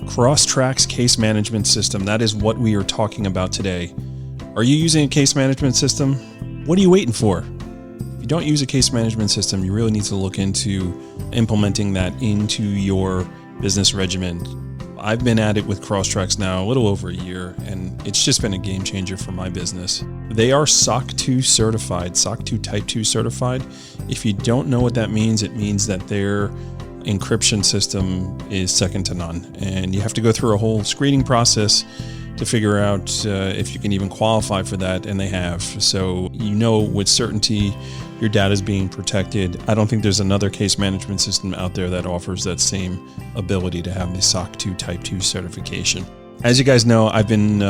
Crosstracks case management system. That is what we are talking about today. Are you using a case management system? What are you waiting for? If you don't use a case management system, you really need to look into implementing that into your business regimen. I've been at it with Crosstracks now a little over a year, and it's just been a game changer for my business. They are SOC 2 certified, SOC 2 Type 2 certified. If you don't know what that means, it means that their encryption system is second to none, and you have to go through a whole screening process to figure out if you can even qualify for that, and they have. So you know with certainty your data is being protected. I don't think there's another case management system out there that offers that same ability to have the SOC 2 Type 2 certification. As you guys know, I've been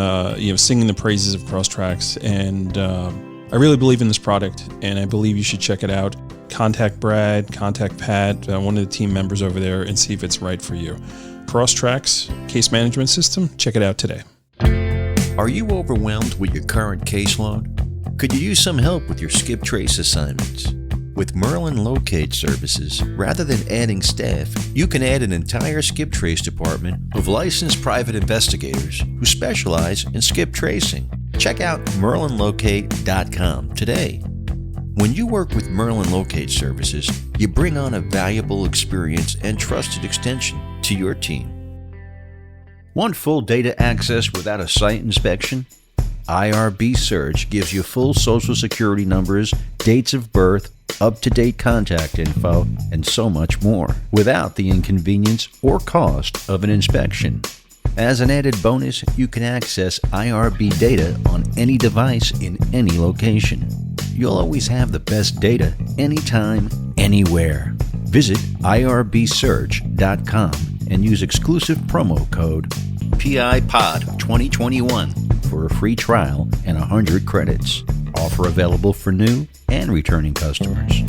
singing the praises of Crosstracks, and I really believe in this product, and I believe you should check it out. Contact Brad, contact Pat, one of the team members over there, and see if it's right for you. Crosstracks case management system, check it out today. Are you overwhelmed with your current caseload? Could you use some help with your skip trace assignments? With Merlin Locate Services, rather than adding staff, you can add an entire skip trace department of licensed private investigators who specialize in skip tracing. Check out merlinlocate.com today. When you work with Merlin Locate Services, you bring on a valuable experience and trusted extension to your team. Want full data access without a site inspection? IRB Search gives you full Social Security numbers, dates of birth, up-to-date contact info, and so much more, without the inconvenience or cost of an inspection. As an added bonus, you can access IRB data on any device in any location. You'll always have the best data anytime, anywhere. Visit irbsearch.com and use exclusive promo code PIPOD2021 for a free trial and 100 credits. Offer available for new and returning customers.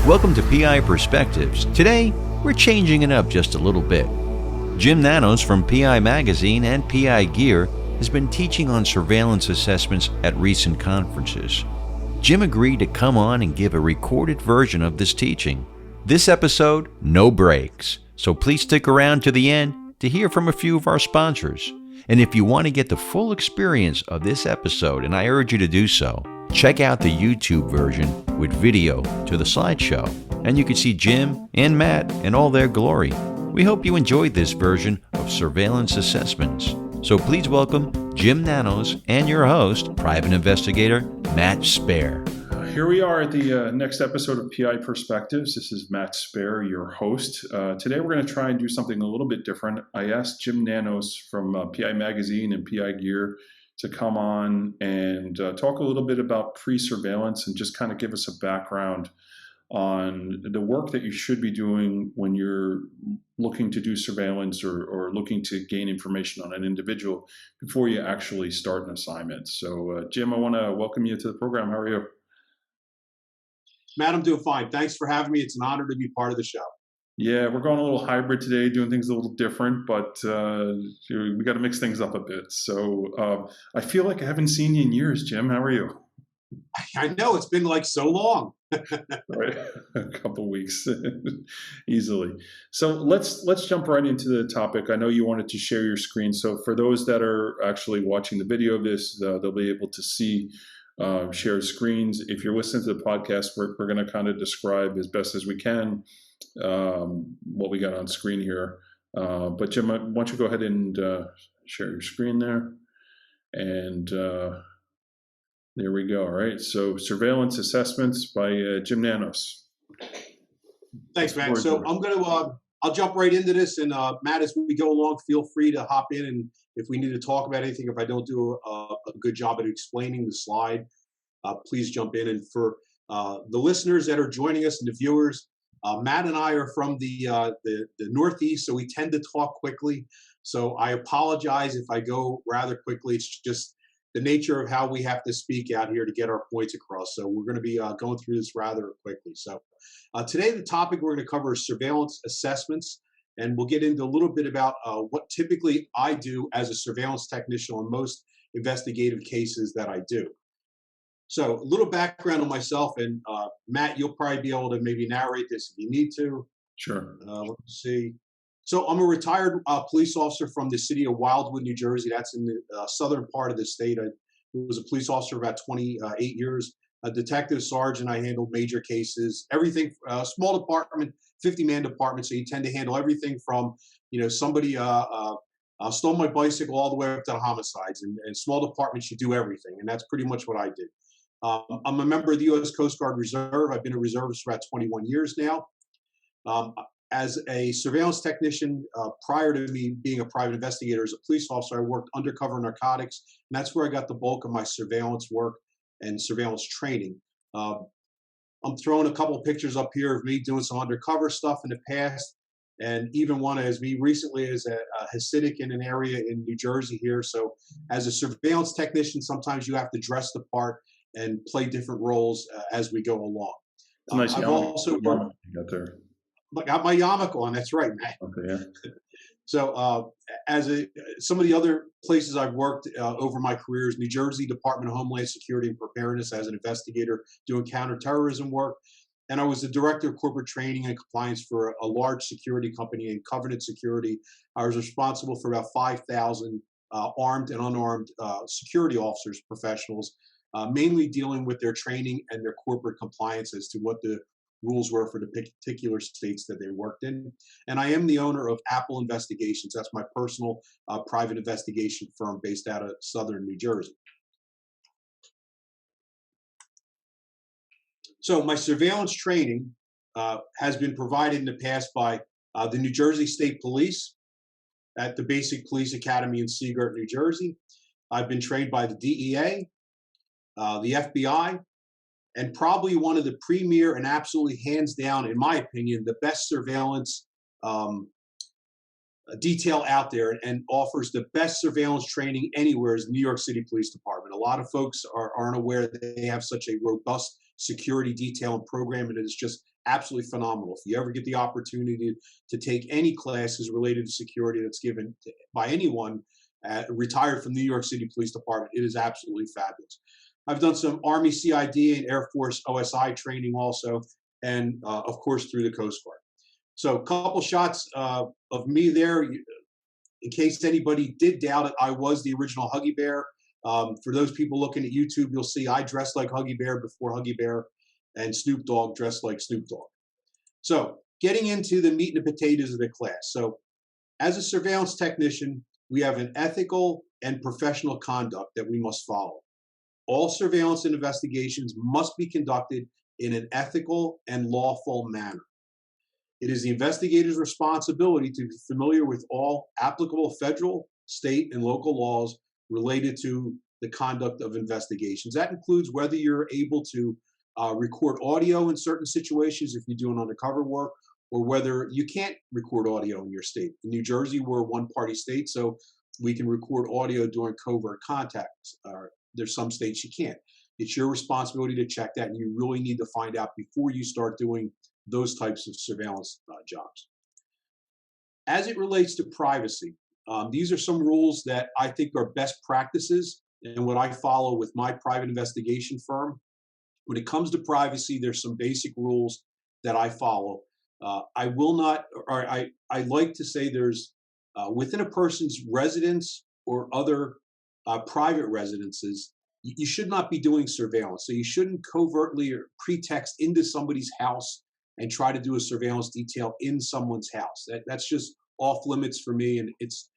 Welcome to PI Perspectives. Today, we're changing it up just a little bit. Jim Nanos from PI Magazine and PI Gear has been teaching on surveillance assessments at recent conferences. Jim agreed to come on and give a recorded version of this teaching. This episode, no breaks, so please stick around to the end to hear from a few of our sponsors. And if you want to get the full experience of this episode, and I urge you to do so, check out the YouTube version with video to the slideshow, and you can see Jim and Matt in all their glory. We hope you enjoyed this version of Surveillance Assessments. So please welcome Jim Nanos and your host, Private Investigator Matt Spare. Here we are at the next episode of PI Perspectives. This is Matt Spare, your host. Today we're going to try and do something a little bit different. I asked Jim Nanos from PI Magazine and PI Gear to come on and talk a little bit about pre-surveillance and just kind of give us a background on the work that you should be doing when you're looking to do surveillance or looking to gain information on an individual before you actually start an assignment. So, Jim, I want to welcome you to the program. How are you? Matt, I'm doing fine. Thanks for having me. It's an honor to be part of the show. Yeah, we're going a little hybrid today, doing things a little different, but we got to mix things up a bit. So I feel like I haven't seen you in years, Jim. How are you? I know, it's been like so long. Right, a couple of weeks, easily. So let's jump right into the topic. I know you wanted to share your screen. So for those that are actually watching the video of this, they'll be able to see shared screens. If you're listening to the podcast, we're going to kind of describe as best as we can what we got on screen here. But Jim, why don't you go ahead and share your screen there? And there we go. All right. So surveillance assessments by Jim Nanos. Thanks, Matt. So I'm going to, I'll jump right into this. And Matt, as we go along, feel free to hop in. And if we need to talk about anything, if I don't do a good job at explaining the slide, please jump in. And for the listeners that are joining us and the viewers, Matt and I are from the Northeast, so we tend to talk quickly. So I apologize if I go rather quickly. It's just the nature of how we have to speak out here to get our points across. So we're going to be going through this rather quickly. So today the topic we're going to cover is surveillance assessments, and we'll get into a little bit about what typically I do as a surveillance technician on most investigative cases that I do. So a little background on myself, and Matt, you'll probably be able to maybe narrate this if you need to. Sure. Let's see. So I'm a retired police officer from the city of Wildwood, New Jersey. That's in the southern part of the state. I was a police officer for about 28 years. A detective sergeant. I handled major cases, everything. Small department, 50-man department. So you tend to handle everything from, somebody stole my bicycle all the way up to homicides. And small departments, you do everything, and that's pretty much what I did. I'm a member of the U.S. Coast Guard Reserve. I've been a reservist for about 21 years now. As a surveillance technician, prior to me being a private investigator as a police officer, I worked undercover narcotics, and that's where I got the bulk of my surveillance work and surveillance training. I'm throwing a couple of pictures up here of me doing some undercover stuff in the past, and even one as me recently as a Hasidic in an area in New Jersey here. So as a surveillance technician, sometimes you have to dress the part and play different roles as we go along. It's a nice I've yarmulke also you got there. got my yarmulke on. That's right, man. Okay, yeah. So some of the other places I've worked over my career is New Jersey Department of Homeland Security and Preparedness as an investigator doing counterterrorism work. And I was the director of corporate training and compliance for a large security company in Covenant Security. I was responsible for about 5,000 armed and unarmed security officers, professionals, mainly dealing with their training and their corporate compliance as to what the rules were for the particular states that they worked in. And I am the owner of Apple Investigations. That's my personal private investigation firm based out of southern New Jersey. So my surveillance training has been provided in the past by the New Jersey State Police at the Basic Police Academy in Seagirt, New Jersey. I've been trained by the DEA, the FBI, and probably one of the premier and absolutely hands down, in my opinion, the best surveillance detail out there and offers the best surveillance training anywhere is New York City Police Department. A lot of folks aren't aware that they have such a robust security detail and program, and it is just absolutely phenomenal. If you ever get the opportunity to take any classes related to security that's given by anyone retired from New York City Police Department, it is absolutely fabulous. I've done some Army CID and Air Force OSI training also, and of course through the Coast Guard. So a couple shots of me there. In case anybody did doubt it, I was the original Huggy Bear. For those people looking at YouTube, you'll see I dressed like Huggy Bear before Huggy Bear, and Snoop Dogg dressed like Snoop Dogg. So getting into the meat and the potatoes of the class. So as a surveillance technician, we have an ethical and professional conduct that we must follow. All surveillance and investigations must be conducted in an ethical and lawful manner. It is the investigator's responsibility to be familiar with all applicable federal, state, and local laws related to the conduct of investigations. That includes whether you're able to record audio in certain situations if you're doing undercover work, or whether you can't record audio in your state. In New Jersey, we're a one-party state, so we can record audio during covert contacts. There's some states you can't. It's your responsibility to check that, and you really need to find out before you start doing those types of surveillance jobs. As it relates to privacy, these are some rules that I think are best practices and what I follow with my private investigation firm. When it comes to privacy, there's some basic rules that I follow. I will not, or I like to say there's within a person's residence or other private residences, you should not be doing surveillance. So you shouldn't covertly or pretext into somebody's house and try to do a surveillance detail in someone's house. That's just off limits for me, and it's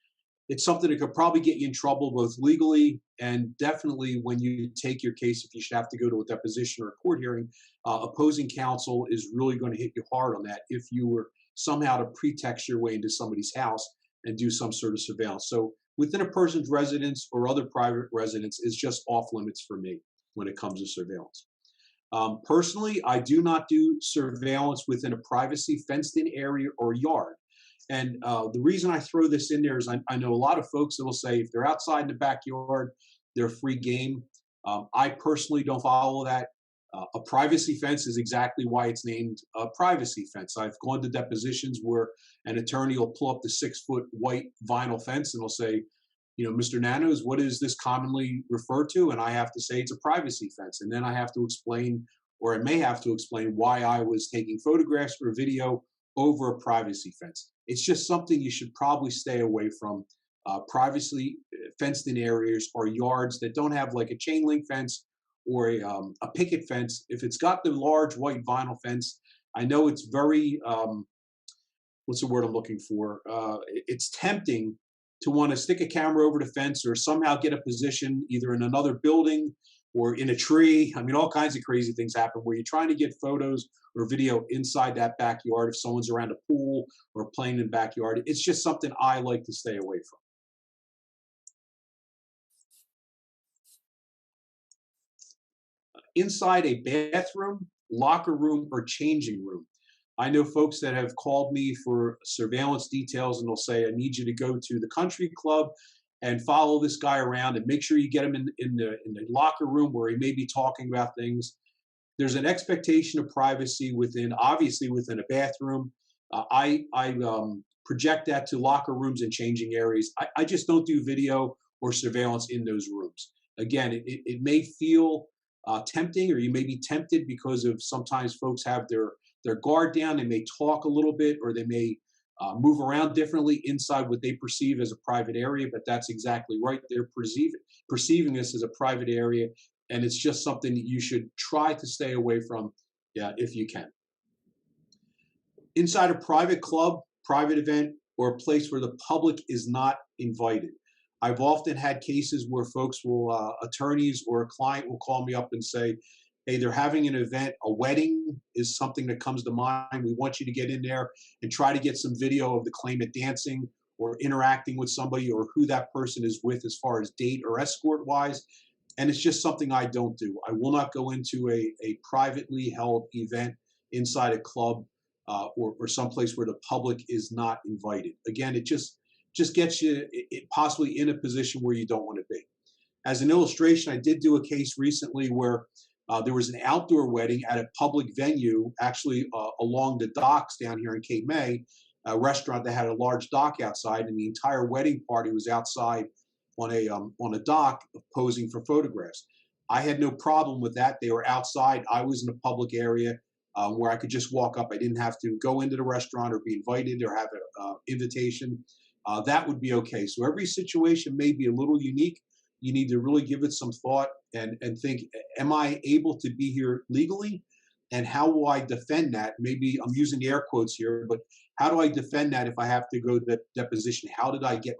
something that could probably get you in trouble both legally and definitely when you take your case, if you should have to go to a deposition or a court hearing, opposing counsel is really going to hit you hard on that if you were somehow to pretext your way into somebody's house and do some sort of surveillance. So within a person's residence or other private residence is just off limits for me when it comes to surveillance. Personally, I do not do surveillance within a privacy fenced-in area or yard. And the reason I throw this in there is I know a lot of folks that will say if they're outside in the backyard, they're free game. I personally don't follow that. A privacy fence is exactly why it's named a privacy fence. I've gone to depositions where an attorney will pull up the 6-foot white vinyl fence and will say, Mr. Nanos, what is this commonly referred to? And I have to say it's a privacy fence. And then I have to explain, or I may have to explain why I was taking photographs or video over a privacy fence. It's just something you should probably stay away from. Privacy fenced in areas or yards that don't have like a chain link fence or a picket fence. If it's got the large white vinyl fence, I know it's very, what's the word I'm looking for? It's tempting to want to stick a camera over the fence or somehow get a position either in another building or in a tree. I mean, all kinds of crazy things happen where you're trying to get photos or video inside that backyard if someone's around a pool or playing in the backyard. It's just something I like to stay away from. Inside a bathroom, locker room, or changing room. I know folks that have called me for surveillance details and they'll say, I need you to go to the country club and follow this guy around and make sure you get him in the locker room where he may be talking about things. There's an expectation of privacy obviously within a bathroom. I project that to locker rooms and changing areas. I just don't do video or surveillance in those rooms. Again, it may feel tempting, or you may be tempted because of sometimes folks have their guard down. They may talk a little bit, or they may move around differently inside what they perceive as a private area, but that's exactly right. They're perceiving this as a private area, and it's just something that you should try to stay away from, if you can. Inside a private club, private event, or a place where the public is not invited. I've often had cases where folks will, attorneys or a client will call me up and say, hey, they're having an event, a wedding is something that comes to mind. We want you to get in there and try to get some video of the claimant dancing or interacting with somebody or who that person is with as far as date or escort wise. And it's just something I don't do. I will not go into a privately held event inside a club or someplace where the public is not invited. Again, it just gets you possibly in a position where you don't want to be. As an illustration, I did do a case recently where there was an outdoor wedding at a public venue, actually along the docks down here in Cape May, a restaurant that had a large dock outside, and the entire wedding party was outside on a dock posing for photographs. I had no problem with that. They were outside. I was in a public area where I could just walk up. I didn't have to go into the restaurant or be invited or have an invitation. That would be okay. So every situation may be a little unique. You need to really give it some thought and think, am I able to be here legally? And how will I defend that? Maybe I'm using the air quotes here, but how do I defend that if I have to go to that deposition? How did I get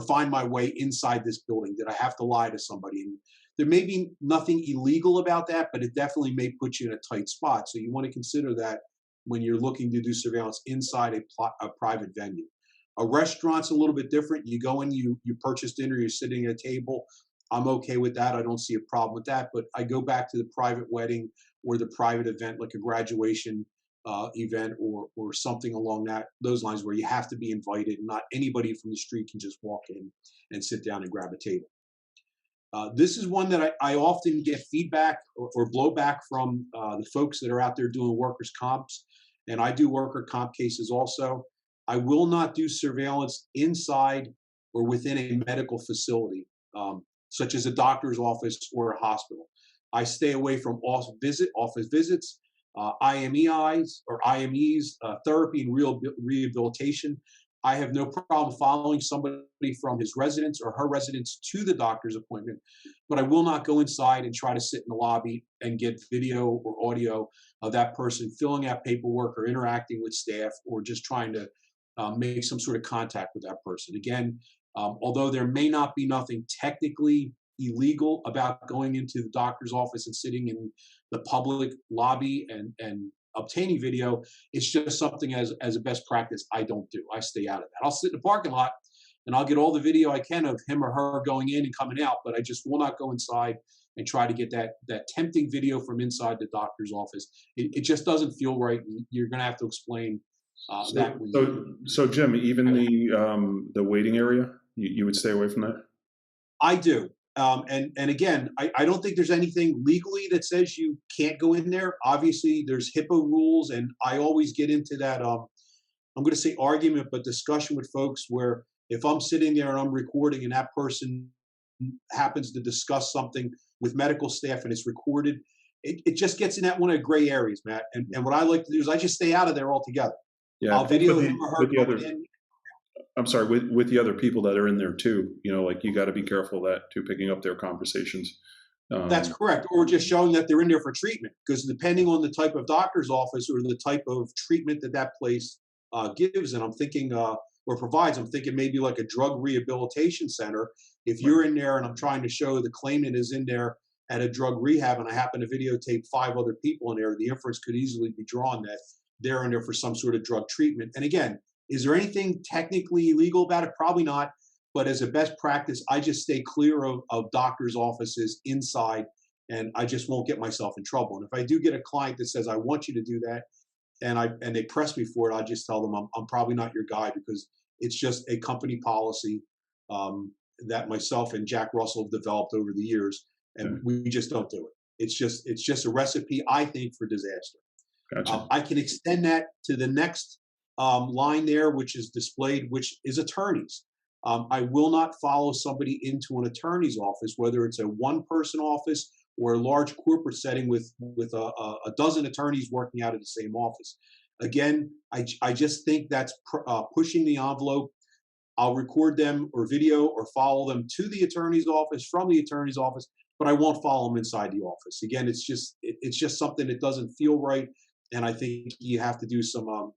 find my way inside this building? Did I have to lie to somebody? And there may be nothing illegal about that, but it definitely may put you in a tight spot. So you want to consider that when you're looking to do surveillance inside a private venue. A restaurant's a little bit different. You go in, you purchase dinner, you're sitting at a table. I'm okay with that. I don't see a problem with that. But I go back to the private wedding or the private event, like a graduation event or something along those lines, where you have to be invited. Not anybody from the street can just walk in and sit down and grab a table. This is one that I often get feedback or blowback from the folks that are out there doing workers' comps, and I do worker comp cases also. I will not do surveillance inside or within a medical facility, such as a doctor's office or a hospital. I stay away from office visits, IMEs, therapy and rehabilitation. I have no problem following somebody from his residence or her residence to the doctor's appointment, but I will not go inside and try to sit in the lobby and get video or audio of that person filling out paperwork or interacting with staff or just trying to make some sort of contact with that person. Again, although there may not be nothing technically illegal about going into the doctor's office and sitting in the public lobby and obtaining video, it's just something as a best practice I don't do. I stay out of that. I'll sit in the parking lot and I'll get all the video I can of him or her going in and coming out, but I just will not go inside and try to get that tempting video from inside the doctor's office. It just doesn't feel right. You're going to have to explain that. So Jim, even the waiting area, you would stay away from that? I do. And again, I don't think there's anything legally that says you can't go in there. Obviously, there's HIPAA rules, and I always get into that, I'm going to say argument, but discussion with folks where if I'm sitting there and I'm recording and that person happens to discuss something with medical staff and it's recorded, it just gets in that one of the gray areas, Matt. And what I like to do is I just stay out of there altogether. Yeah, I'll plus video him or her with the going other, in. I'm sorry, with the other people that are in there too, like you got to be careful of that too, picking up their conversations. That's correct. Or just showing that they're in there for treatment, because depending on the type of doctor's office or the type of treatment that place gives, and I'm thinking, or provides, I'm thinking maybe like a drug rehabilitation center. If you're in there and I'm trying to show the claimant is in there at a drug rehab and I happen to videotape 5 other people in there, the inference could easily be drawn that they're in there for some sort of drug treatment. And again, is there anything technically illegal about it? Probably not. But as a best practice, I just stay clear of doctors' offices inside, and I just won't get myself in trouble. And if I do get a client that says, I want you to do that, and they press me for it, I just tell them I'm probably not your guy, because it's just a company policy that myself and Jack Russell have developed over the years, and we just don't do it. It's just a recipe, I think, for disaster. Gotcha. I can extend that to the next line there, which is displayed, which is attorneys. I will not follow somebody into an attorney's office, whether it's a one-person office or a large corporate setting with a dozen attorneys working out of the same office. Again, I just think that's pushing the envelope. I'll record them or video or follow them to the attorney's office from the attorney's office, but I won't follow them inside the office. Again, it's just something that doesn't feel right, and I think you have to do some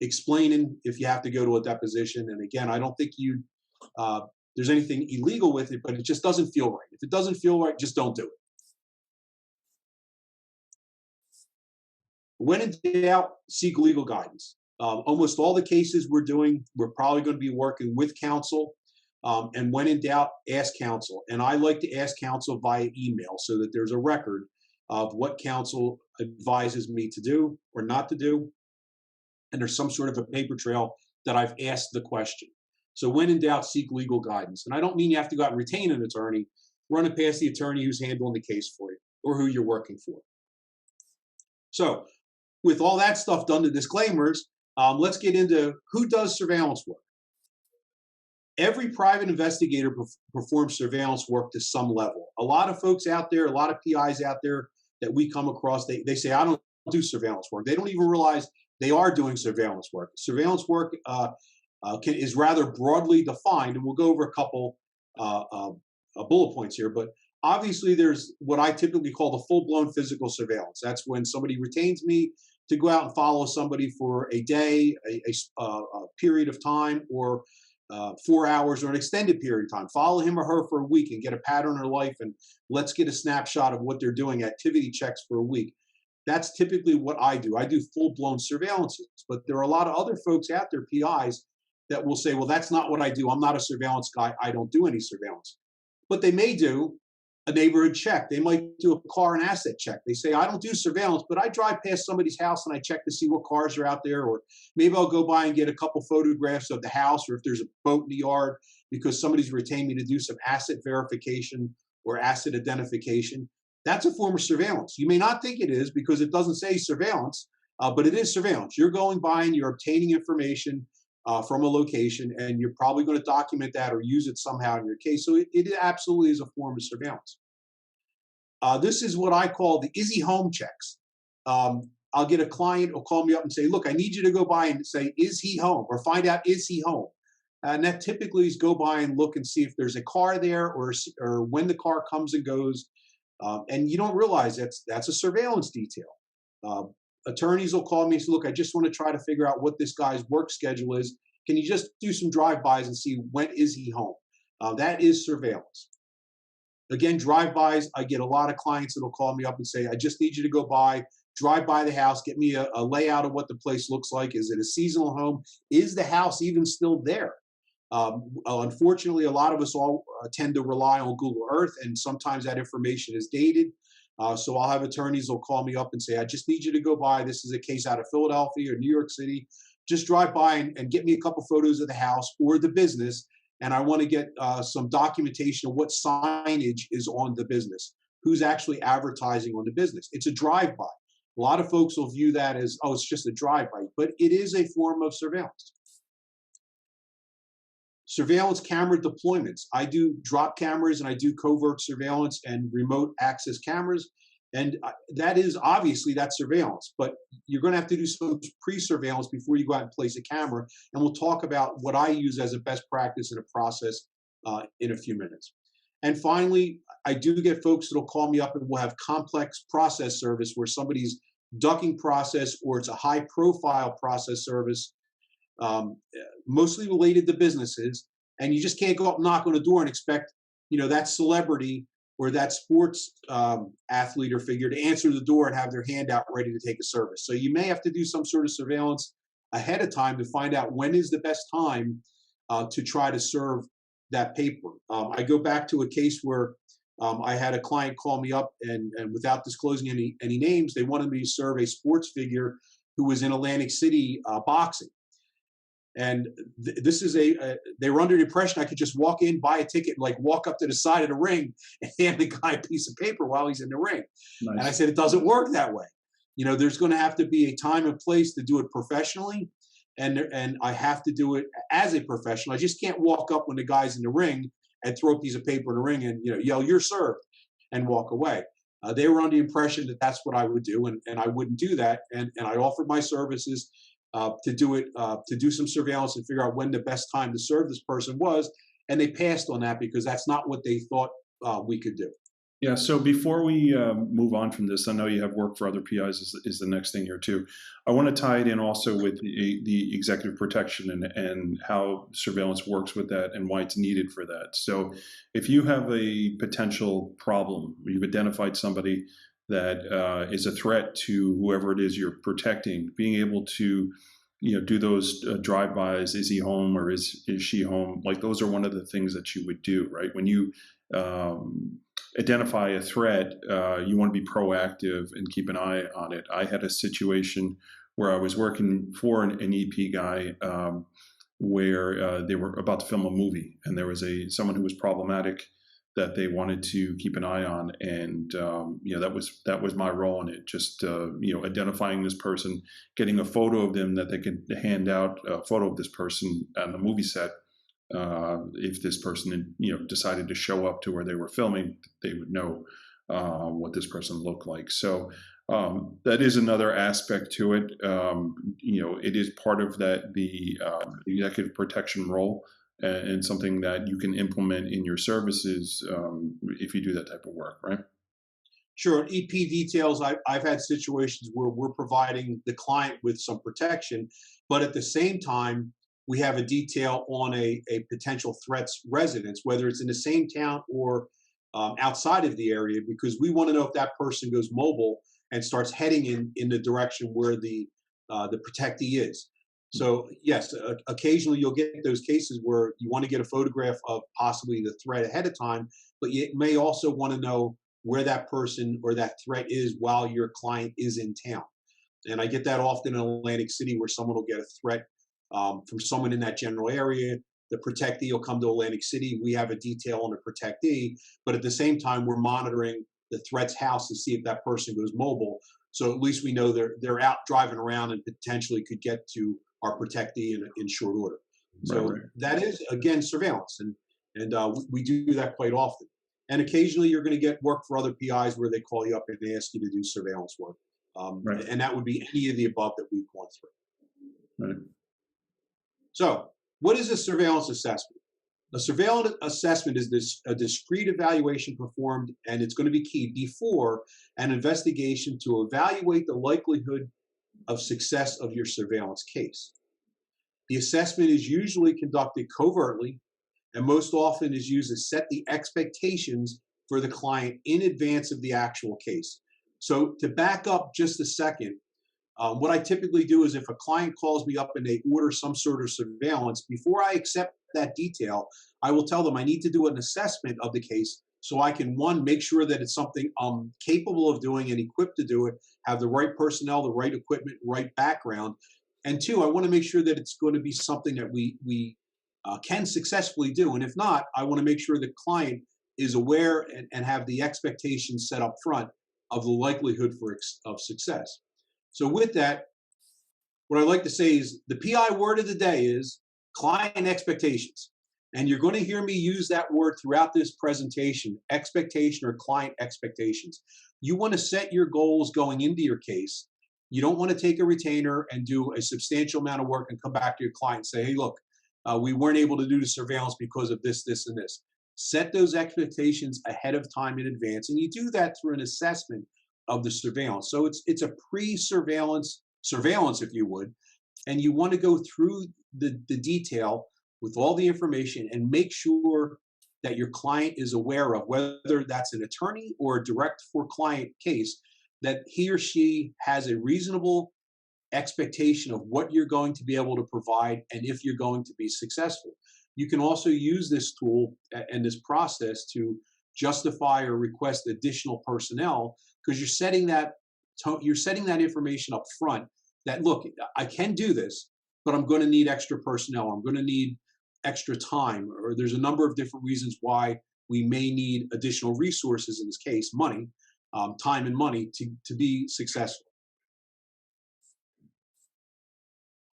explaining if you have to go to a deposition. And again, I don't think there's anything illegal with it, but it just doesn't feel right. If it doesn't feel right, just don't do it. When in doubt, seek legal guidance. Almost all the cases we're doing, we're probably going to be working with counsel. And when in doubt, ask counsel. And I like to ask counsel via email so that there's a record of what counsel advises me to do or not to do. And there's some sort of a paper trail that I've asked the question. So when in doubt, seek legal guidance. And I don't mean you have to go out and retain an attorney. Run it past the attorney who's handling the case for you or who you're working for. So with all that stuff done, the disclaimers, let's get into who does surveillance work. Every private investigator performs surveillance work to some level. A lot of folks out there, a lot of PIs out there that we come across, they say, I don't do surveillance work. They don't even realize they are doing surveillance work. Surveillance work is rather broadly defined, and we'll go over a couple bullet points here, but obviously there's what I typically call the full-blown physical surveillance. That's when somebody retains me to go out and follow somebody for a day, a period of time, or 4 hours, or an extended period of time. Follow him or her for a week and get a pattern of their life, and let's get a snapshot of what they're doing, activity checks for a week. That's typically what I do. I do full-blown surveillances, but there are a lot of other folks out there, PIs, that will say, well, that's not what I do. I'm not a surveillance guy. I don't do any surveillance. But they may do a neighborhood check. They might do a car and asset check. They say, I don't do surveillance, but I drive past somebody's house and I check to see what cars are out there. Or maybe I'll go by and get a couple photographs of the house, or if there's a boat in the yard, because somebody's retained me to do some asset verification or asset identification. That's a form of surveillance. You may not think it is because it doesn't say surveillance, but it is surveillance. You're going by and you're obtaining information from a location, and you're probably going to document that or use it somehow in your case. So it absolutely is a form of surveillance. This is what I call the is he home checks. I'll get a client who'll call me up and say, look, I need you to go by and say, is he home? Or find out, is he home? And that typically is go by and look and see if there's a car there, or when the car comes and goes. And you don't realize that's a surveillance detail. Attorneys will call me and say, look, I just want to try to figure out what this guy's work schedule is. Can you just do some drive-bys and see when is he home? That is surveillance. Again, drive-bys, I get a lot of clients that will call me up and say, I just need you to go by, drive by the house, get me a layout of what the place looks like. Is it a seasonal home? Is the house even still there? Unfortunately, a lot of us all tend to rely on Google Earth, and sometimes that information is dated. So I'll have attorneys will call me up and say, I just need you to go by. This is a case out of Philadelphia or New York City. Just drive by and get me a couple photos of the house or the business. And I want to get some documentation of what signage is on the business, who's actually advertising on the business. It's a drive-by. A lot of folks will view that as, oh, it's just a drive-by, but it is a form of surveillance. Surveillance camera deployments. I do drop cameras and I do covert surveillance and remote access cameras. And that is obviously that's surveillance, but you're going to have to do some pre-surveillance before you go out and place a camera. And we'll talk about what I use as a best practice in a process in a few minutes. And finally, I do get folks that'll call me up and we'll have complex process service where somebody's ducking process or it's a high profile process service, mostly related to businesses. And you just can't go up and knock on a door and expect, that celebrity or that sports athlete or figure to answer the door and have their hand out ready to take a service. So you may have to do some sort of surveillance ahead of time to find out when is the best time to try to serve that paper. I go back to a case where I had a client call me up and without disclosing any names, they wanted me to serve a sports figure who was in Atlantic City boxing. And this is they were under the impression I could just walk in, buy a ticket, and like walk up to the side of the ring and hand the guy a piece of paper while he's in the ring. Nice. And I said, it doesn't work that way. There's going to have to be a time and place to do it professionally. And I have to do it as a professional. I just can't walk up when the guy's in the ring and throw a piece of paper in the ring and yell, "You're served," and walk away. They were under the impression that that's what I would do, and I wouldn't do that. And I offered my services to do it, to do some surveillance and figure out when the best time to serve this person was. And they passed on that because that's not what they thought we could do. Yeah. So before we move on from this, I know you have work for other PIs is the next thing here too. I want to tie it in also with the executive protection and how surveillance works with that and why it's needed for that. So if you have a potential problem, you've identified somebody that is a threat to whoever it is you're protecting, being able to do those drive-bys, is he home or is she home? Like those are one of the things that you would do, right? When you identify a threat, you want to be proactive and keep an eye on it. I had a situation where I was working for an EP guy where they were about to film a movie, and there was someone who was problematic that they wanted to keep an eye on, and that was my role in it. Just identifying this person, getting a photo of them that they could hand out, a photo of this person on the movie set. If this person decided to show up to where they were filming, they would know what this person looked like. So that is another aspect to it. It is part of the executive protection role. And something that you can implement in your services if you do that type of work, right? Sure. EP details, I've had situations where we're providing the client with some protection, but at the same time, we have a detail on a potential threat's residence, whether it's in the same town or outside of the area, because we want to know if that person goes mobile and starts heading in the direction where the protectee is. So yes, occasionally you'll get those cases where you want to get a photograph of possibly the threat ahead of time, but you may also want to know where that person or that threat is while your client is in town. And I get that often in Atlantic City where someone will get a threat from someone in that general area. The protectee will come to Atlantic City. We have a detail on the protectee, but at the same time, we're monitoring the threat's house to see if that person goes mobile. So at least we know they're out driving around and potentially could get to our protectee in short order. So right. That is, again, surveillance. And we do that quite often. And occasionally you're going to get work for other PIs where they call you up and they ask you to do surveillance work. Right. And that would be any of the above that we've gone through. Right. So what is a surveillance assessment? A surveillance assessment is a discrete evaluation performed, and it's going to be key before an investigation to evaluate the likelihood of success of your surveillance case. The assessment is usually conducted covertly and most often is used to set the expectations for the client in advance of the actual case. So to back up just a second, what I typically do is if a client calls me up and they order some sort of surveillance, before I accept that detail, I will tell them I need to do an assessment of the case so I can, one, make sure that it's something I'm capable of doing and equipped to do it, have the right personnel, the right equipment, right background. And two, I want to make sure that it's going to be something that we can successfully do. And if not, I want to make sure the client is aware and have the expectations set up front of the likelihood of success. So with that, what I like to say is the PI word of the day is client expectations. And you're going to hear me use that word throughout this presentation, expectation or client expectations. You want to set your goals going into your case. You don't want to take a retainer and do a substantial amount of work and come back to your client and say, hey, look, we weren't able to do the surveillance because of this, this, and this. Set those expectations ahead of time in advance. And you do that through an assessment of the surveillance. So it's a pre-surveillance, if you would, and you want to go through the detail with all the information and make sure that your client is aware of, whether that's an attorney or a direct for client case, that he or she has a reasonable expectation of what you're going to be able to provide and if you're going to be successful. You can also use this tool and this process to justify or request additional personnel, because you're setting that information up front that, look, I can do this, but I'm going to need extra personnel. I'm going to need extra time, or there's a number of different reasons why we may need additional resources, in this case, money, time and money to be successful.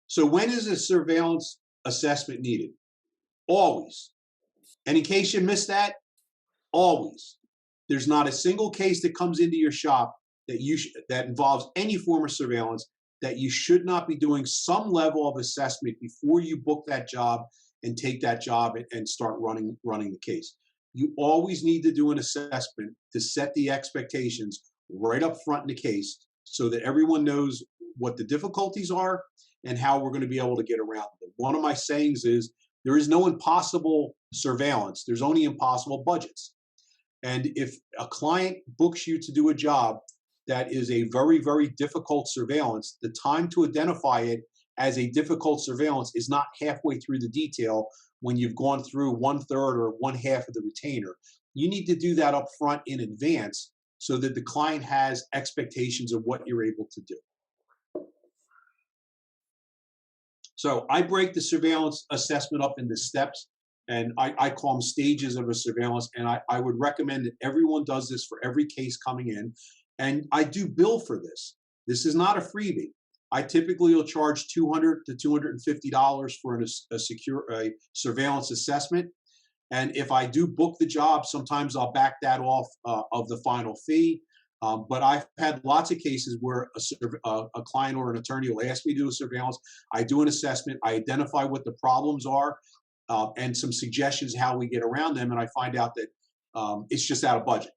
So when is a surveillance assessment needed? Always. And in case you missed that, always. There's not a single case that comes into your shop that involves any form of surveillance that you should not be doing some level of assessment before you book that job and take that job and start running the case. You always need to do an assessment to set the expectations right up front in the case so that everyone knows what the difficulties are and how we're going to be able to get around them. One of my sayings is, there is no impossible surveillance. There's only impossible budgets. And if a client books you to do a job that is a very, very difficult surveillance, the time to identify it as a difficult surveillance is not halfway through the detail when you've gone through 1/3 or 1/2 of the retainer. You need to do that up front in advance so that the client has expectations of what you're able to do. So I break the surveillance assessment up into steps, and I call them stages of a surveillance, and I would recommend that everyone does this for every case coming in. And I do bill for this. This is not a freebie. I typically will charge $200 to $250 for a surveillance assessment. And if I do book the job, sometimes I'll back that off of the final fee. But I've had lots of cases where a client or an attorney will ask me to do a surveillance. I do an assessment. I identify what the problems are and some suggestions how we get around them. And I find out that it's just out of budget.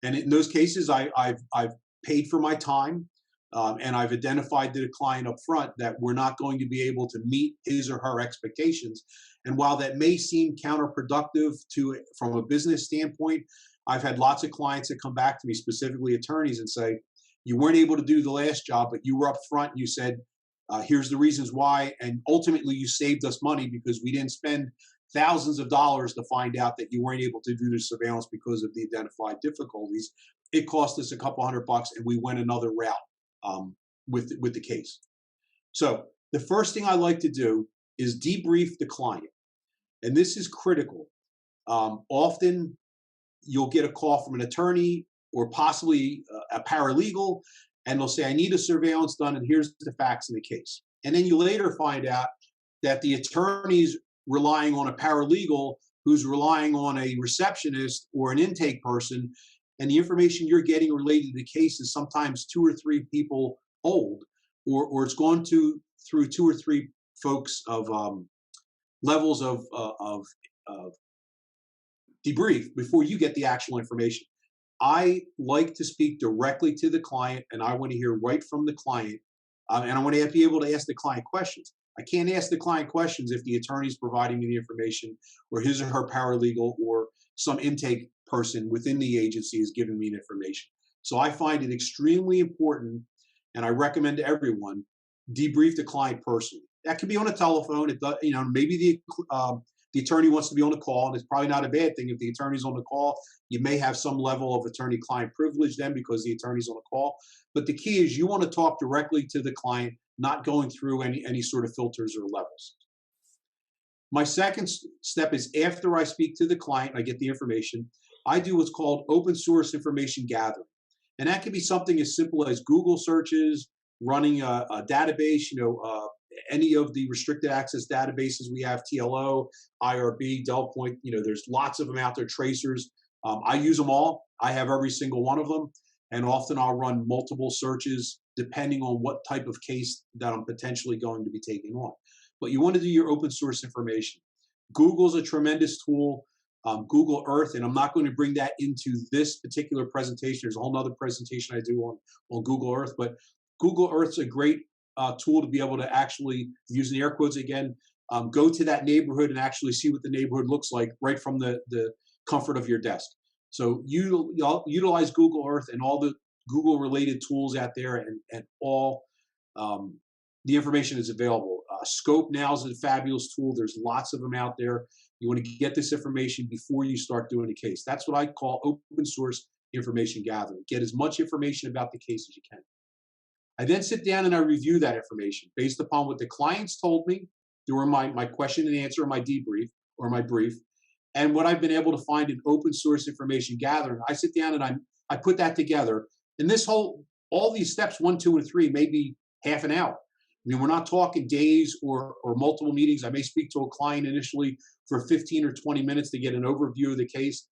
And in those cases, I've paid for my time. And I've identified to the client up front that we're not going to be able to meet his or her expectations. And while that may seem counterproductive from a business standpoint, I've had lots of clients that come back to me, specifically attorneys, and say, you weren't able to do the last job, but you were up front and you said, here's the reasons why. And ultimately, you saved us money because we didn't spend thousands of dollars to find out that you weren't able to do the surveillance because of the identified difficulties. It cost us a couple $100 and we went another route with the case. So the first thing I like to do is debrief the client. And this is critical. Often you'll get a call from an attorney or possibly a paralegal, and they'll say, I need a surveillance done, and here's the facts in the case. And then you later find out that the attorney's relying on a paralegal who's relying on a receptionist or an intake person, and the information you're getting related to the case is sometimes 2 or 3 people old, or it's gone through 2 or 3 folks of levels of debrief before you get the actual information. I like to speak directly to the client, and I want to hear right from the client, and I want to be able to ask the client questions. I can't ask the client questions if the attorney's providing me the information, or his or her paralegal, or some intake person within the agency is giving me the information. So I find it extremely important, and I recommend to everyone, debrief the client personally. That can be on a telephone. It does, maybe the attorney wants to be on the call, and it's probably not a bad thing if the attorney's on the call. You may have some level of attorney-client privilege then because the attorney's on the call. But the key is you want to talk directly to the client, not going through any sort of filters or levels. My second step is after I speak to the client, I get the information, I do what's called open source information gathering. And that can be something as simple as Google searches, running a database, any of the restricted access databases we have, TLO, IRB, DellPoint, there's lots of them out there, tracers. I use them all. I have every single one of them. And often I'll run multiple searches depending on what type of case that I'm potentially going to be taking on. But you want to do your open source information. Google's a tremendous tool. Google Earth, and I'm not going to bring that into this particular presentation. There's a whole other presentation I do on Google Earth, but Google Earth's a great tool to be able to actually, using air quotes again, go to that neighborhood and actually see what the neighborhood looks like right from the comfort of your desk. So you utilize Google Earth and all the Google related tools out there, and all the information is available. Scope now is a fabulous tool. There's lots of them out there. You want to get this information before you start doing a case. That's what I call open source information gathering. Get as much information about the case as you can. I then sit down and I review that information based upon what the clients told me during my question and answer, or my debrief, or my brief, and what I've been able to find in open source information gathering. I sit down and I put that together. And all these steps, 1, 2, and 3, may be half an hour. I mean, we're not talking days or multiple meetings. I may speak to a client initially for 15 or 20 minutes to get an overview of the case,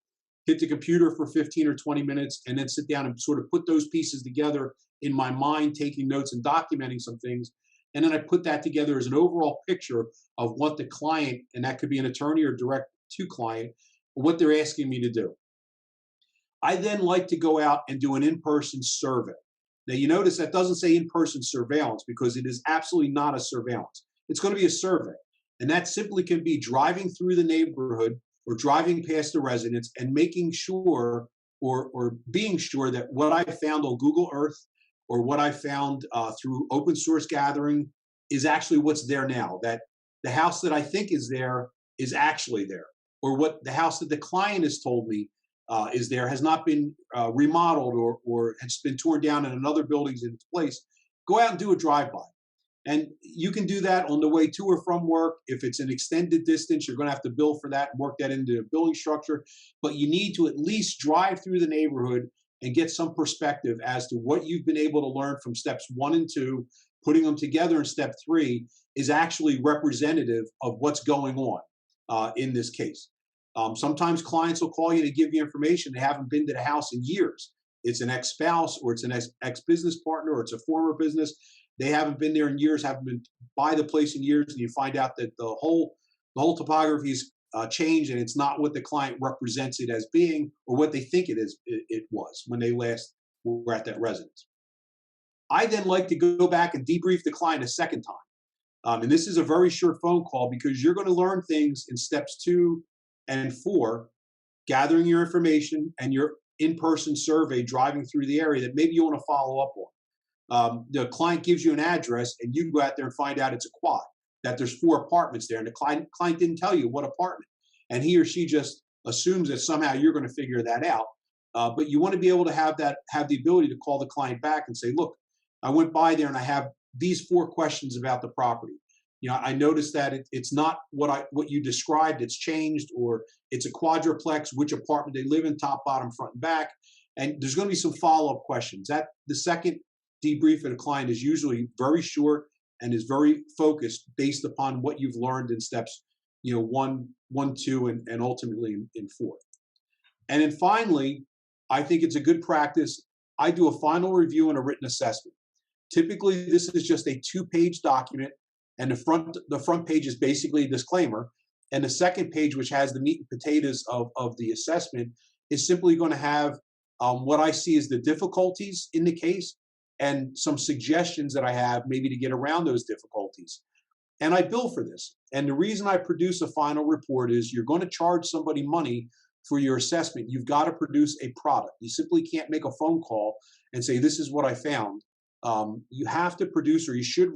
hit the computer for 15 or 20 minutes, and then sit down and sort of put those pieces together in my mind, taking notes and documenting some things. And then I put that together as an overall picture of what the client, and that could be an attorney or direct to client, what they're asking me to do. I then like to go out and do an in-person survey. Now, you notice that doesn't say in-person surveillance, because it is absolutely not a surveillance. It's going to be a survey. And that simply can be driving through the neighborhood or driving past the residence and making sure or being sure that what I found on Google Earth or what I found through open source gathering is actually what's there now, that the house that I think is there is actually there, or what the house that the client has told me is there has not been remodeled or has been torn down and another building's in its place. Go out and do a drive-by. And you can do that on the way to or from work. If it's an extended distance, you're going to have to bill for that and work that into the billing structure. But you need to at least drive through the neighborhood and get some perspective as to what you've been able to learn from steps 1 and 2, putting them together in step 3 is actually representative of what's going on in this case. Sometimes clients will call you to give you information. They haven't been to the house in years. It's an ex-spouse, or it's an ex-business partner, or it's a former business. They haven't been there in years, haven't been by the place in years, and you find out that the whole topography's changed, and it's not what the client represents it as being, or what they think it was when they last were at that residence. I then like to go back and debrief the client a second time. And this is a very short phone call, because you're going to learn things in steps 2 and 4, gathering your information and your in-person survey, driving through the area that maybe you want to follow up on. The client gives you an address and you go out there and find out it's a quad, that there's 4 apartments there, and the client didn't tell you what apartment, and he or she just assumes that somehow you're going to figure that out. But you want to be able to have the ability to call the client back and say, look, I went by there and I have these 4 questions about the property. I noticed that it's not what you described. It's changed, or it's a quadruplex. Which apartment they live in, top, bottom, front, and back. And there's going to be some follow-up questions. That the second debrief of the client is usually very short and is very focused based upon what you've learned in steps, 1, 2, and ultimately in 4. And then finally, I think it's a good practice. I do a final review and a written assessment. Typically, this is just a 2-page document. And the front page is basically a disclaimer. And the second page, which has the meat and potatoes of the assessment, is simply going to have what I see as the difficulties in the case and some suggestions that I have maybe to get around those difficulties. And I bill for this. And the reason I produce a final report is you're going to charge somebody money for your assessment. You've got to produce a product. You simply can't make a phone call and say, this is what I found. You have to produce, or you should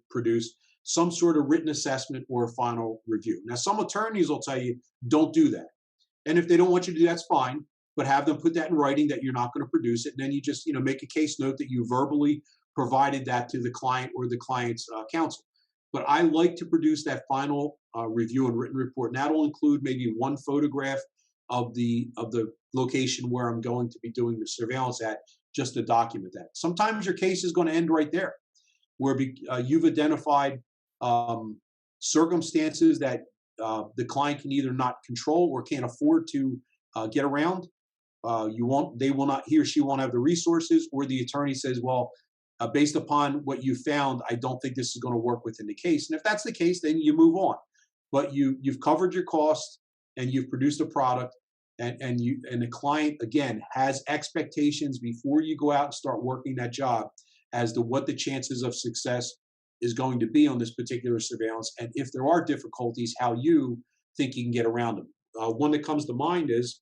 produce, some sort of written assessment or a final review. Now, some attorneys will tell you, don't do that. And if they don't want you to do that, that's fine, but have them put that in writing that you're not going to produce it. And then you just, make a case note that you verbally provided that to the client or the client's counsel. But I like to produce that final review and written report. And that'll include maybe 1 photograph of the location where I'm going to be doing the surveillance at, just to document that. Sometimes your case is going to end right there, where you've identified circumstances that the client can either not control or can't afford to get around. He or she won't have the resources, or the attorney says, well, based upon what you found, I don't think this is going to work within the case. And if that's the case, then you move on. But you've covered your costs and you've produced a product, and the client, again, has expectations before you go out and start working that job as to what the chances of success is going to be on this particular surveillance, and if there are difficulties, how you think you can get around them. One that comes to mind is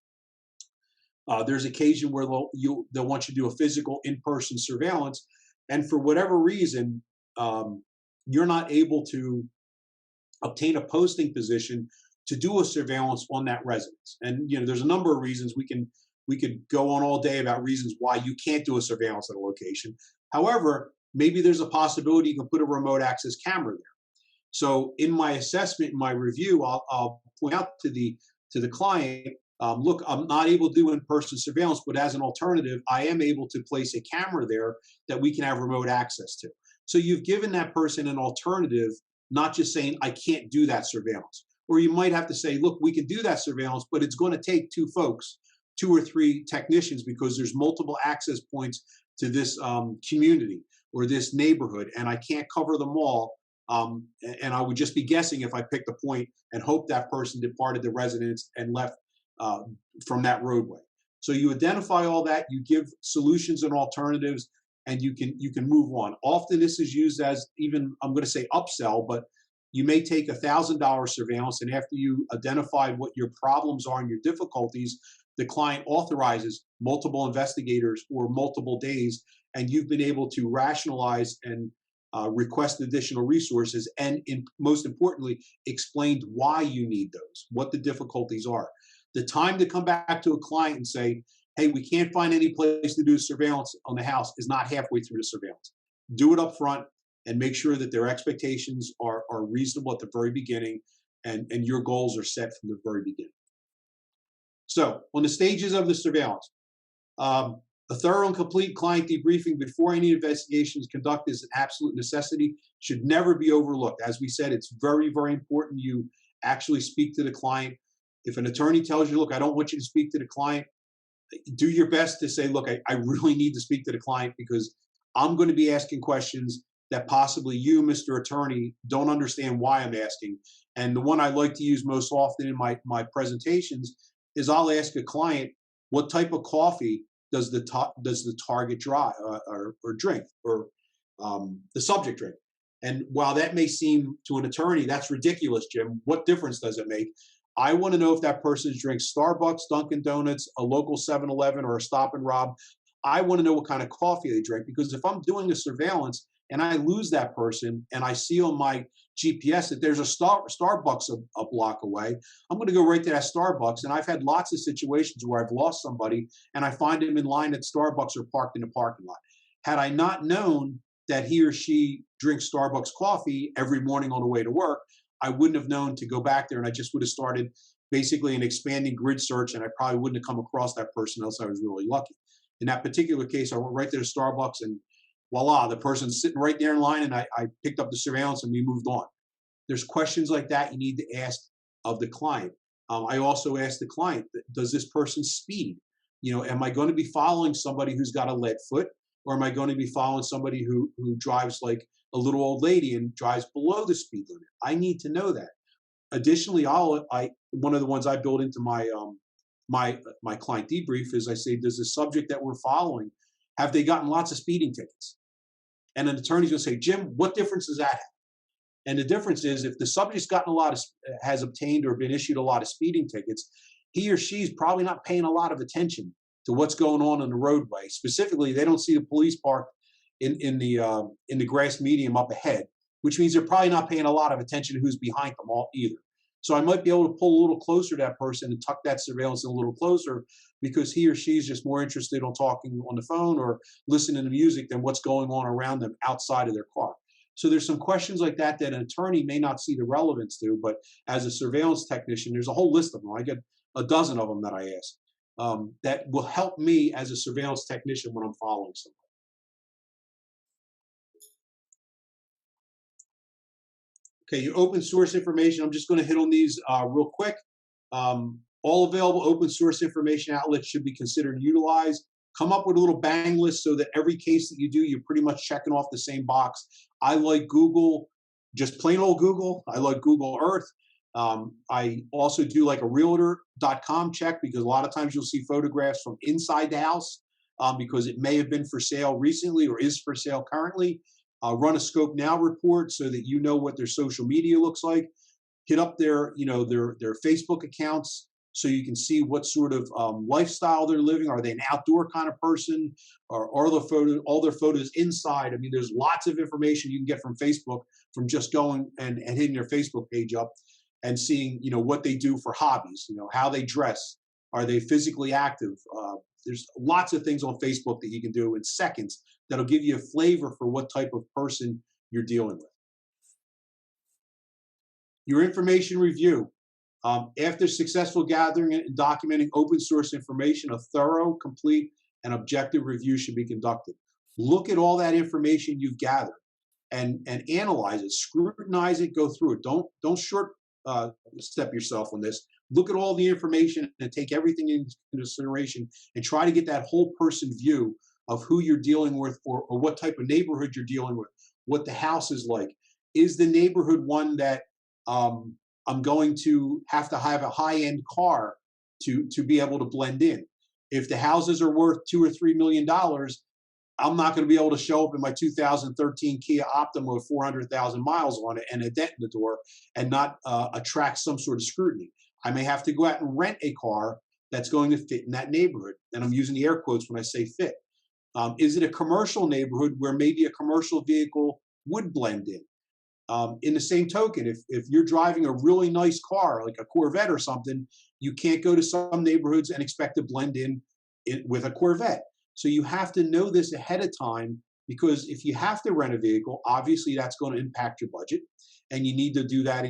there's occasion where they'll want you to do a physical in-person surveillance, and for whatever reason, you're not able to obtain a posting position to do a surveillance on that residence. And there's a number of reasons. We could go on all day about reasons why you can't do a surveillance at a location. However, maybe there's a possibility you can put a remote access camera there. So in my assessment, in my review, I'll point out to the client, look, I'm not able to do in-person surveillance, but as an alternative, I am able to place a camera there that we can have remote access to. So you've given that person an alternative, not just saying, I can't do that surveillance. Or you might have to say, look, we can do that surveillance, but it's going to take 2 folks, 2 or 3 technicians, because there's multiple access points to this community or this neighborhood, and I can't cover them all. And I would just be guessing if I picked a point and hope that person departed the residence and left from that roadway. So you identify all that, you give solutions and alternatives, and you can move on. Often this is used as, even, I'm going to say upsell, but you may take $1,000 surveillance, and after you identified what your problems are and your difficulties, the client authorizes multiple investigators or multiple days, and you've been able to rationalize and request additional resources, and most importantly, explained why you need those, what the difficulties are. The time to come back to a client and say, hey, we can't find any place to do surveillance on the house, is not halfway through the surveillance. Do it up front and make sure that their expectations are reasonable at the very beginning, and your goals are set from the very beginning. So on the stages of the surveillance, a thorough and complete client debriefing before any investigation is conducted is an absolute necessity, should never be overlooked. As we said, it's very, very important you actually speak to the client. If an attorney tells you, look, I don't want you to speak to the client, do your best to say, look, I really need to speak to the client because I'm going to be asking questions that possibly you, Mr. Attorney, don't understand why I'm asking. And the one I like to use most often in my presentations is I'll ask a client, what type of coffee does the target drive or drink, or the subject drink? And while that may seem to an attorney, that's ridiculous, Jim, what difference does it make? I want to know if that person drinks Starbucks, Dunkin' Donuts, a local 7-Eleven, or a Stop and Rob. I want to know what kind of coffee they drink, because if I'm doing a surveillance and I lose that person and I see on my GPS that there's a Starbucks a block away, I'm going to go right to that Starbucks. And I've had lots of situations where I've lost somebody and I find them in line at Starbucks or parked in a parking lot. Had I not known that he or she drinks Starbucks coffee every morning on the way to work, I wouldn't have known to go back there, and I just would have started basically an expanding grid search, and I probably wouldn't have come across that person unless I was really lucky. In that particular case, I went right to the Starbucks, and voila, the person's sitting right there in line, and I picked up the surveillance and we moved on. There's questions like that you need to ask of the client. I also asked the client, does this person speed? Am I going to be following somebody who's got a lead foot, or am I going to be following somebody who drives like a little old lady and drives below the speed limit? I need to know that. Additionally, one of the ones I build into my my client debrief is I say, does the subject that we're following, have they gotten lots of speeding tickets? And an attorney's going to say, Jim, what difference does that have? And the difference is, if the subject's gotten has obtained or been issued a lot of speeding tickets, he or she's probably not paying a lot of attention to what's going on the roadway. Specifically, they don't see the police parked in the grass medium up ahead, which means they're probably not paying a lot of attention to who's behind them all either. So I might be able to pull a little closer to that person and tuck that surveillance in a little closer, because he or she's just more interested in talking on the phone or listening to music than what's going on around them outside of their car. So there's some questions like that that an attorney may not see the relevance to, but as a surveillance technician, there's a whole list of them. I get a dozen of them that I ask that will help me as a surveillance technician when I'm following somebody. Okay, your open source information, I'm just going to hit on these real quick. All available open source information outlets should be considered and utilized. Come up with a little bang list so that every case that you do, you're pretty much checking off the same box. I like Google, just plain old Google. I like Google Earth. I also do like a realtor.com check, because a lot of times you'll see photographs from inside the house because it may have been for sale recently or is for sale currently. Run a Scope Now report so that you know what their social media looks like. Hit up their, their Facebook accounts so you can see what sort of lifestyle they're living. Are they an outdoor kind of person, or are all their photos inside? I mean, there's lots of information you can get from Facebook from just going and hitting their Facebook page up and seeing, what they do for hobbies, how they dress. Are they physically active? There's lots of things on Facebook that you can do in seconds that'll give you a flavor for what type of person you're dealing with. Your information review. After successful gathering and documenting open source information, a thorough, complete, and objective review should be conducted. Look at all that information you've gathered and analyze it, scrutinize it, go through it. Don't short step yourself on this. Look at all the information and take everything into consideration and try to get that whole person view of who you're dealing with, or what type of neighborhood you're dealing with, what the house is like. Is the neighborhood one that I'm going to have a high-end car to be able to blend in? If the houses are worth $2 or $3 million, I'm not going to be able to show up in my 2013 Kia Optima with 400,000 miles on it and a dent in the door and not attract some sort of scrutiny. I may have to go out and rent a car that's going to fit in that neighborhood. And I'm using the air quotes when I say fit. Is it a commercial neighborhood where maybe a commercial vehicle would blend in? In the same token, if you're driving a really nice car, like a Corvette or something, you can't go to some neighborhoods and expect to blend in with a Corvette. So you have to know this ahead of time, because if you have to rent a vehicle, obviously that's going to impact your budget. And you need to do that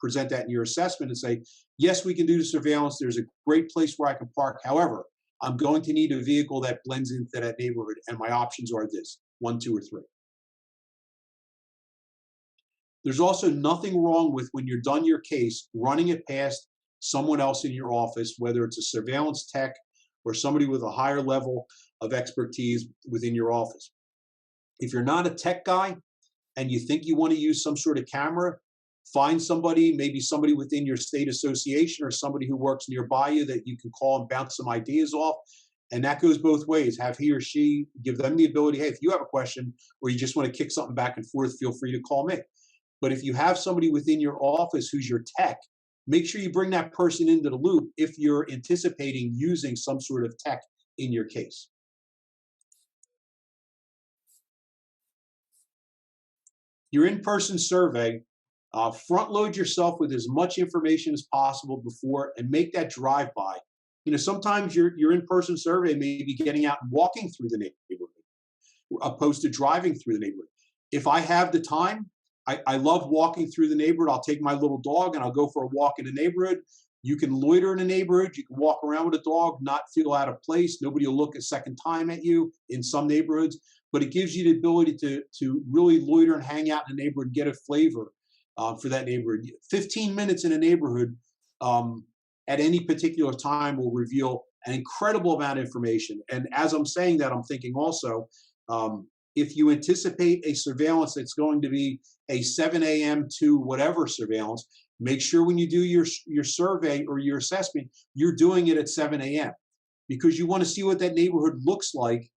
present that in your assessment and say, yes, we can do the surveillance. There's a great place where I can park. However, I'm going to need a vehicle that blends into that neighborhood, and my options are this: 1, 2, or 3. There's also nothing wrong with, when you're done your case, running it past someone else in your office, whether it's a surveillance tech or somebody with a higher level of expertise within your office. If you're not a tech guy and you think you want to use some sort of camera, find somebody, maybe somebody within your state association or somebody who works nearby you that you can call and bounce some ideas off. And that goes both ways. Have he or she give them the ability, hey, if you have a question or you just want to kick something back and forth, feel free to call me. But if you have somebody within your office who's your tech, make sure you bring that person into the loop if you're anticipating using some sort of tech in your case. Your in-person survey, front load yourself with as much information as possible before and make that drive-by. Sometimes your in-person survey may be getting out and walking through the neighborhood opposed to driving through the neighborhood. If I have the time, I love walking through the neighborhood. I'll take my little dog and I'll go for a walk in the neighborhood. You can loiter in the neighborhood. You can walk around with a dog, not feel out of place. Nobody will look a second time at you in some neighborhoods, but it gives you the ability to really loiter and hang out in the neighborhood, get a flavor for that neighborhood. 15 minutes in a neighborhood at any particular time will reveal an incredible amount of information. And as I'm saying that, I'm thinking also, if you anticipate a surveillance that's going to be a 7 a.m. to whatever surveillance, make sure when you do your survey or your assessment, you're doing it at 7 a.m. because you want to see what that neighborhood looks like.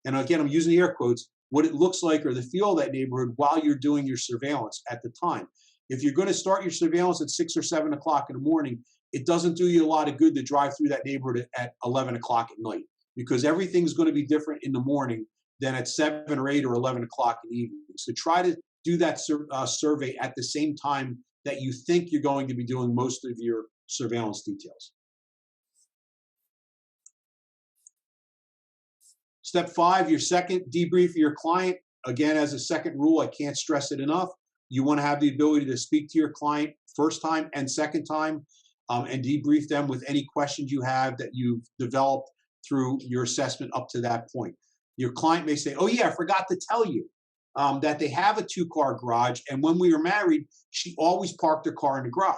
And again, I'm using the air quotes, what it looks like or the feel of that neighborhood while you're doing your surveillance at the time. If you're going to start your surveillance at 6 or 7 o'clock in the morning, it doesn't do you a lot of good to drive through that neighborhood at 11 o'clock at night, because everything's going to be different in the morning than at 7 or 8 or 11 o'clock in the evening. So try to do that survey at the same time that you think you're going to be doing most of your surveillance details. Step 5, your second, debrief your client. Again, as a second rule, I can't stress it enough. You want to have the ability to speak to your client first time and second time and debrief them with any questions you have that you've developed through your assessment up to that point. Your client may say, oh yeah, I forgot to tell you. that they have a 2-car garage. And when we were married, she always parked her car in the garage.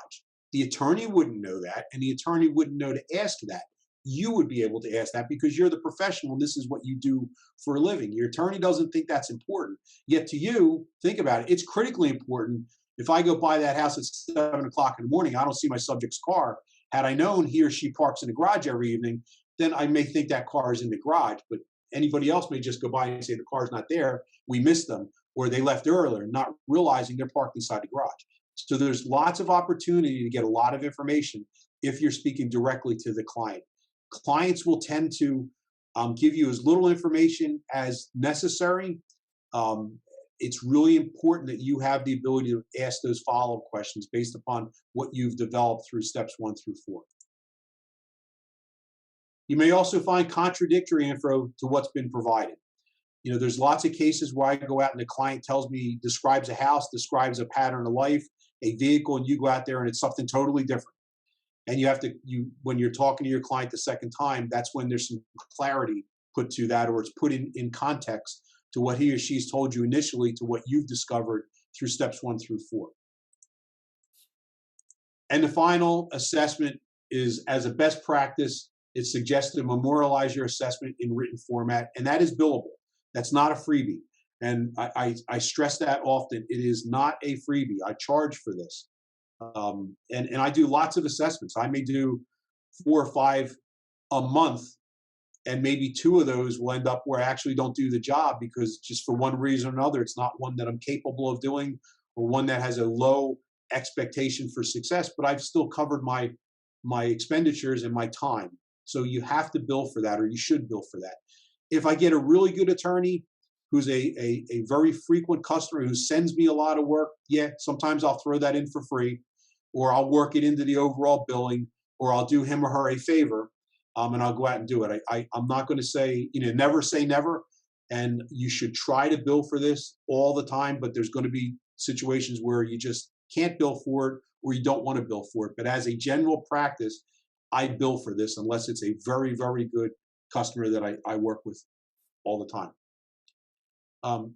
The attorney wouldn't know that, and the attorney wouldn't know to ask that. You would be able to ask that because you're the professional and this is what you do for a living. Your attorney doesn't think that's important. Yet to you, think about it, it's critically important. If I go by that house at 7 o'clock in the morning, I don't see my subject's car. Had I known he or she parks in the garage every evening, then I may think that car is in the garage, but anybody else may just go by and say the car's not there, we missed them, or they left earlier, not realizing they're parked inside the garage. So there's lots of opportunity to get a lot of information if you're speaking directly to the client. Clients will tend to give you as little information as necessary. It's really important that you have the ability to ask those follow-up questions based upon what you've developed through steps 1 through 4. You may also find contradictory info to what's been provided. You know, there's lots of cases where I go out and the client tells me, describes a house, describes a pattern of life, a vehicle, and you go out there and it's something totally different. And you have to, when you're talking to your client the second time, that's when there's some clarity put to that, or it's put in context to what he or she's told you initially to what you've discovered through steps 1 through 4. And the final assessment is, as a best practice, it's suggested to memorialize your assessment in written format, and that is billable. That's not a freebie. And I stress that often. It is not a freebie. I charge for this. And I do lots of assessments. I may do 4 or 5 a month, and maybe 2 of those will end up where I actually don't do the job because just for one reason or another, it's not one that I'm capable of doing or one that has a low expectation for success, but I've still covered my expenditures and my time. So you have to bill for that, or you should bill for that. If I get a really good attorney who's a very frequent customer who sends me a lot of work, yeah, sometimes I'll throw that in for free, or I'll work it into the overall billing, or I'll do him or her a favor, and I'll go out and do it. I'm not going to say, never say never, and you should try to bill for this all the time, but there's going to be situations where you just can't bill for it, or you don't want to bill for it. But as a general practice, I bill for this unless it's a very, very good customer that I work with all the time.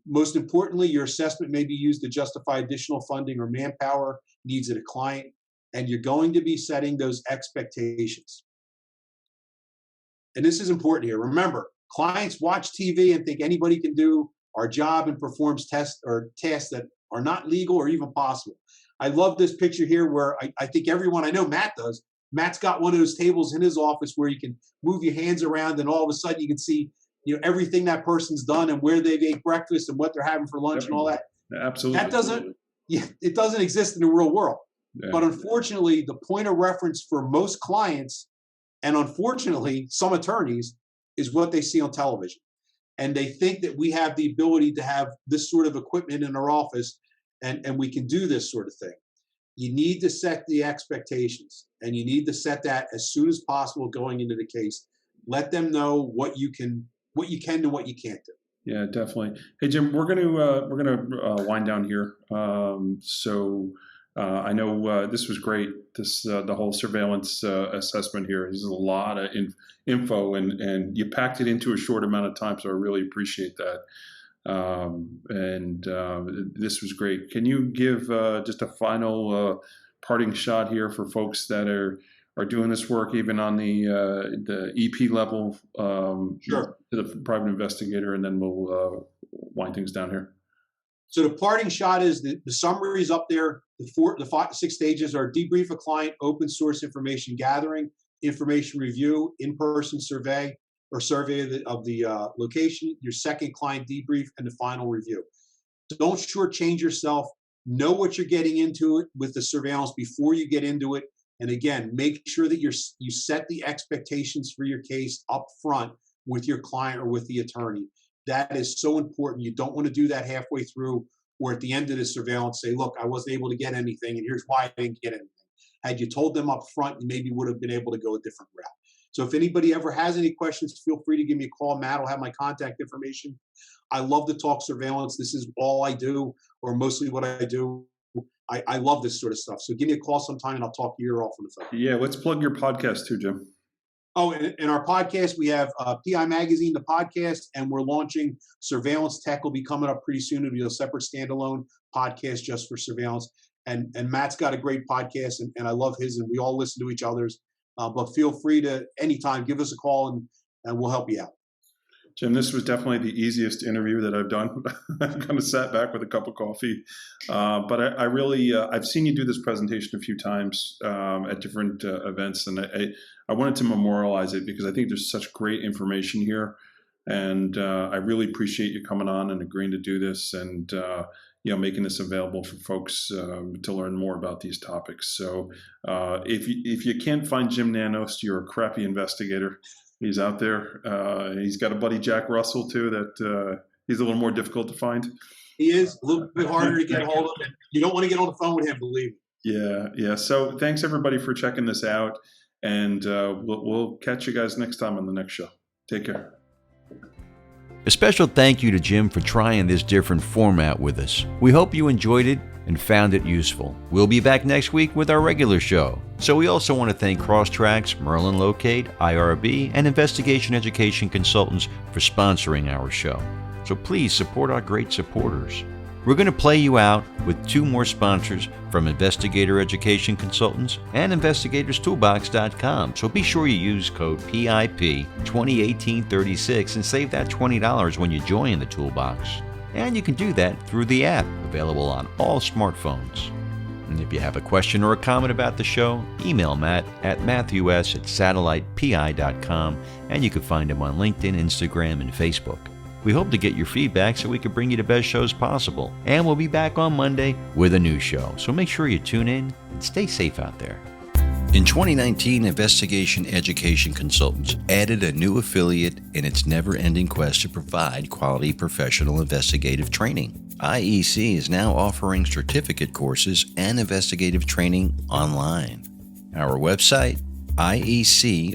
Most importantly, your assessment may be used to justify additional funding or manpower needs of the client, and you're going to be setting those expectations. And this is important here. Remember, clients watch TV and think anybody can do our job and performs tests or tasks that are not legal or even possible. I love this picture here where I think everyone, I know Matt does, Matt's got one of those tables in his office where you can move your hands around and all of a sudden you can see everything that person's done and where they've ate breakfast and what they're having for lunch and all that. Absolutely. It doesn't exist in the real world. Yeah. But unfortunately, the point of reference for most clients, and unfortunately some attorneys, is what they see on television. And they think that we have the ability to have this sort of equipment in our office and we can do this sort of thing. You need to set the expectations, and you need to set that as soon as possible going into the case. Let them know what you can and what you can't do. Yeah, definitely. Hey, Jim, we're gonna wind down here. I know this was great. The whole surveillance assessment here. This is a lot of info, and you packed it into a short amount of time. So I really appreciate that. This was great. Can you give just a final parting shot here for folks that are doing this work, even on the EP level, Sure. To the private investigator, and then we'll wind things down here. So the parting shot is the summary is up there. The 5 to 6 stages are debrief a client, open source information gathering, information review, in-person survey or survey of the location, your second client debrief, and the final review. Don't shortchange yourself. Know what you're getting into it with the surveillance before you get into it. And again, make sure that you set the expectations for your case up front with your client or with the attorney. That is so important. You don't want to do that halfway through or at the end of the surveillance say, look, I wasn't able to get anything, and here's why I didn't get anything. Had you told them up front, you maybe would have been able to go a different route. So if anybody ever has any questions, feel free to give me a call. Matt will have my contact information. I love to talk surveillance. This is all I do, or mostly what I do. I love this sort of stuff. So give me a call sometime and I'll talk to you off on the phone. Yeah, let's plug your podcast too, Jim. Oh, in our podcast, we have PI Magazine, the podcast, and we're launching Surveillance Tech. Will be coming up pretty soon. It'll be a separate standalone podcast just for surveillance. And Matt's got a great podcast, and I love his, and we all listen to each other's. But feel free to anytime give us a call, and we'll help you out. Jim, this was definitely the easiest interview that I've done. I kind of sat back with a cup of coffee, but I really I've seen you do this presentation a few times at different events, and I wanted to memorialize it because I think there's such great information here, and I really appreciate you coming on and agreeing to do this, and making this available for folks to learn more about these topics. So if you can't find Jim Nanos, you're a crappy investigator. He's out there. He's got a buddy, Jack Russell, too, that he's a little more difficult to find. He is a little bit harder to get a hold of. You don't want to get on the phone with him, believe me. Yeah. So thanks, everybody, for checking this out. And we'll catch you guys next time on the next show. Take care. A special thank you to Jim for trying this different format with us. We hope you enjoyed it and found it useful. We'll be back next week with our regular show. So we also want to thank Crosstracks, Merlin Locate, IRB, and Investigation Education Consultants for sponsoring our show. So please support our great supporters. We're going to play you out with 2 more sponsors from Investigator Education Consultants and InvestigatorSToolbox.com. So be sure you use code PIP 201836 and save that $20 when you join the Toolbox. And you can do that through the app, available on all smartphones. And if you have a question or a comment about the show, email Matt at matthews@satellitepi.com, and you can find him on LinkedIn, Instagram, and Facebook. We hope to get your feedback so we can bring you the best shows possible. And we'll be back on Monday with a new show. So make sure you tune in and stay safe out there. In 2019, Investigation Education Consultants added a new affiliate in its never-ending quest to provide quality professional investigative training. IEC is now offering certificate courses and investigative training online. Our website, IECOIT.com,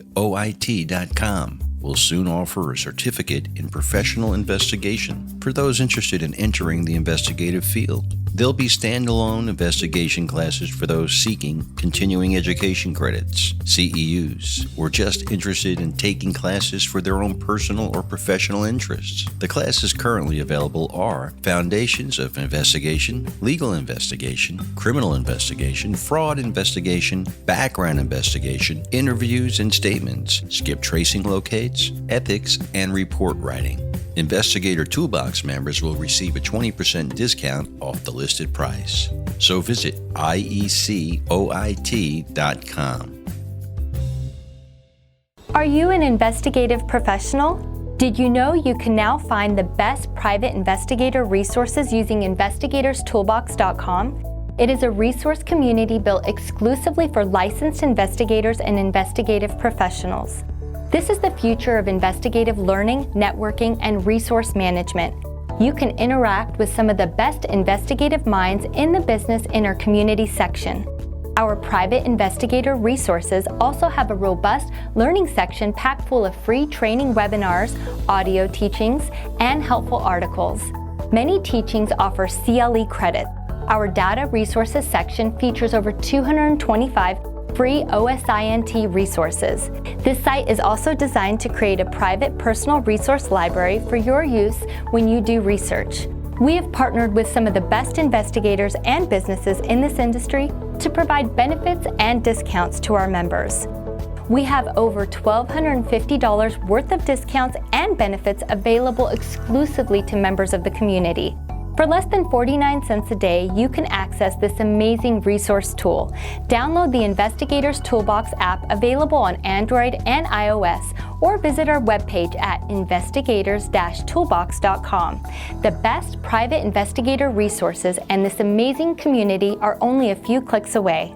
will soon offer a certificate in professional investigation for those interested in entering the investigative field. There'll be standalone investigation classes for those seeking continuing education credits, CEUs, or just interested in taking classes for their own personal or professional interests. The classes currently available are Foundations of Investigation, Legal Investigation, Criminal Investigation, Fraud Investigation, Background Investigation, Interviews and Statements, Skip Tracing Locates, Ethics, and Report Writing. Investigator Toolbox members will receive a 20% discount off the listed price. So visit IECOIT.com. Are you an investigative professional? Did you know you can now find the best private investigator resources using investigatorstoolbox.com? It is a resource community built exclusively for licensed investigators and investigative professionals. This is the future of investigative learning, networking, and resource management. You can interact with some of the best investigative minds in the business in our community section. Our private investigator resources also have a robust learning section packed full of free training webinars, audio teachings, and helpful articles. Many teachings offer CLE credit. Our data resources section features over 225 free OSINT resources. This site is also designed to create a private personal resource library for your use when you do research. We have partnered with some of the best investigators and businesses in this industry to provide benefits and discounts to our members. We have over $1,250 worth of discounts and benefits available exclusively to members of the community. For less than 49 cents a day, you can access this amazing resource tool. Download the Investigators Toolbox app available on Android and iOS, or visit our webpage at investigators-toolbox.com. The best private investigator resources and this amazing community are only a few clicks away.